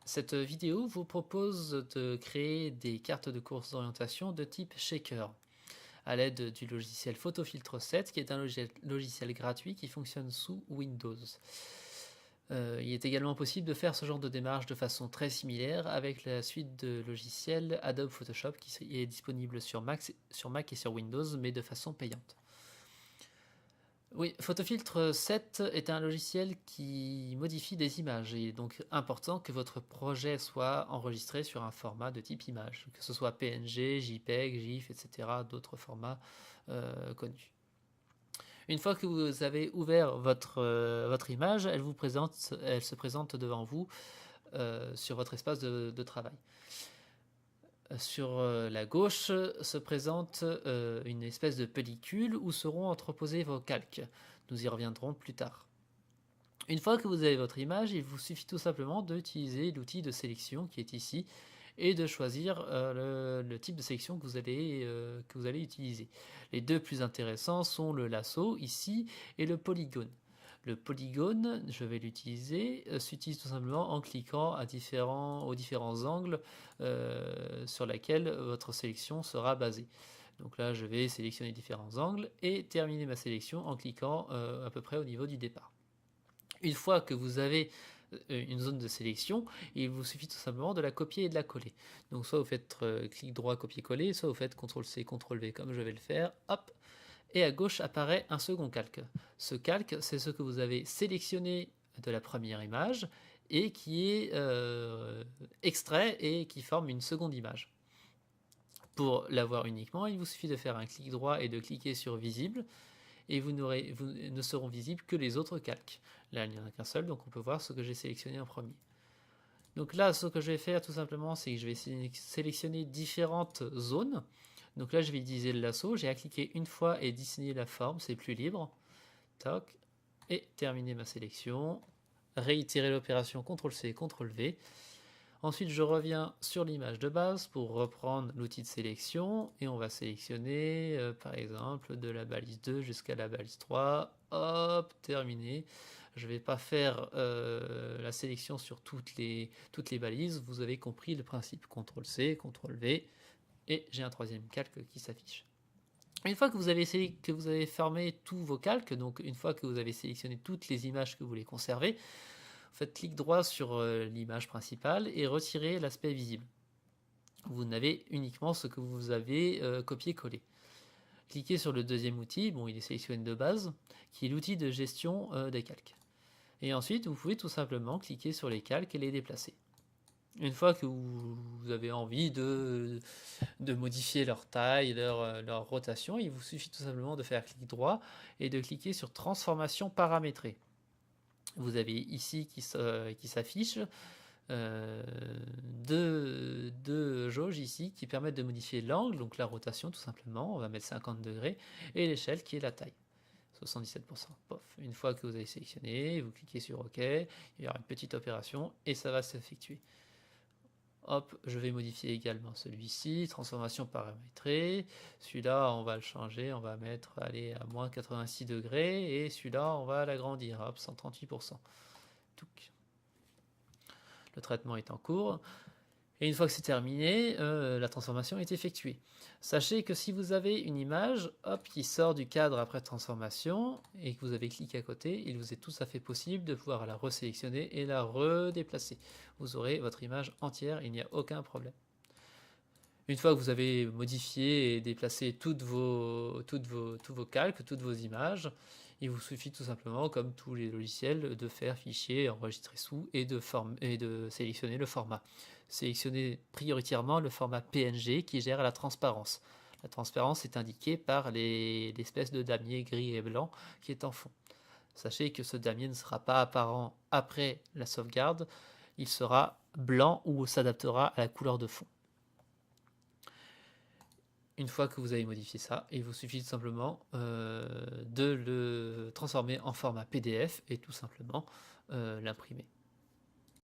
Cette vidéo vous propose de créer des cartes de course d'orientation de type Shaker à l'aide du logiciel PhotoFiltre 7 qui est un logiciel gratuit qui fonctionne sous Windows. Il est également possible de faire ce genre de démarche de façon très similaire avec la suite de logiciels Adobe Photoshop qui est disponible sur Mac et sur Windows mais de façon payante. Oui, PhotoFiltre 7 est un logiciel qui modifie des images. Il est donc important que votre projet soit enregistré sur un format de type image, que ce soit PNG, JPEG, GIF, etc., d'autres formats connus. Une fois que vous avez ouvert votre image, elle se présente devant vous sur votre espace de travail. Sur la gauche se présente une espèce de pellicule où seront entreposés vos calques. Nous y reviendrons plus tard. Une fois que vous avez votre image, il vous suffit tout simplement d'utiliser l'outil de sélection qui est ici et de choisir le type de sélection que vous allez utiliser. Les deux plus intéressants sont le lasso ici et le polygone. Le polygone, je vais l'utiliser, s'utilise tout simplement en cliquant aux différents angles sur lesquels votre sélection sera basée. Donc là, je vais sélectionner différents angles et terminer ma sélection en cliquant à peu près au niveau du départ. Une fois que vous avez une zone de sélection, il vous suffit tout simplement de la copier et de la coller. Donc soit vous faites clic droit, copier-coller, soit vous faites CTRL-C, CTRL-V comme je vais le faire, hop, et à gauche apparaît un second calque. Ce calque, c'est ce que vous avez sélectionné de la première image et qui est extrait et qui forme une seconde image. Pour l'avoir uniquement, il vous suffit de faire un clic droit et de cliquer sur visible et vous ne seront visibles que les autres calques. Là, il n'y en a qu'un seul, donc on peut voir ce que j'ai sélectionné en premier. Donc là, ce que je vais faire tout simplement, c'est que je vais sélectionner différentes zones. Donc là, je vais utiliser le lasso, j'ai à cliquer une fois et dessiner la forme, c'est plus libre. Toc, et terminer ma sélection. Réitérer l'opération CTRL-C, CTRL-V. Ensuite, je reviens sur l'image de base pour reprendre l'outil de sélection et on va sélectionner par exemple de la balise 2 jusqu'à la balise 3. Hop, terminé. Je ne vais pas faire la sélection sur toutes les balises. Vous avez compris le principe. CTRL-C, CTRL-V et j'ai un troisième calque qui s'affiche. Une fois que vous avez fermé tous vos calques, donc une fois que vous avez sélectionné toutes les images que vous voulez conserver, faites clic droit sur l'image principale et retirez l'aspect visible. Vous n'avez uniquement ce que vous avez copié-collé. Cliquez sur le deuxième outil, bon il est sélectionné de base, qui est l'outil de gestion des calques. Et ensuite vous pouvez tout simplement cliquer sur les calques et les déplacer. Une fois que vous avez envie de modifier leur taille, leur rotation, il vous suffit tout simplement de faire clic droit et de cliquer sur transformation paramétrée. Vous avez ici qui s'affiche deux jauges ici qui permettent de modifier l'angle, donc la rotation tout simplement, on va mettre 50 degrés, et l'échelle qui est la taille, 77%. Pof. Une fois que vous avez sélectionné, vous cliquez sur OK, il y aura une petite opération et ça va s'effectuer. Hop, je vais modifier également celui-ci, transformation paramétrée. Celui-là, on va le changer, on va mettre aller à moins 86 degrés et celui-là, on va l'agrandir, hop, 138%. Touc. Le traitement est en cours. Et une fois que c'est terminé, la transformation est effectuée. Sachez que si vous avez une image hop, qui sort du cadre après transformation et que vous avez cliqué à côté, il vous est tout à fait possible de pouvoir la resélectionner et la redéplacer. Vous aurez votre image entière, il n'y a aucun problème. Une fois que vous avez modifié et déplacé tous vos calques, toutes vos images, il vous suffit tout simplement, comme tous les logiciels, de faire fichier, enregistrer sous et de sélectionner le format. Sélectionnez prioritairement le format PNG qui gère la transparence. La transparence est indiquée par l'espèce de damier gris et blanc qui est en fond. Sachez que ce damier ne sera pas apparent après la sauvegarde, il sera blanc ou s'adaptera à la couleur de fond. Une fois que vous avez modifié ça, il vous suffit tout simplement de le transformer en format PDF et tout simplement l'imprimer.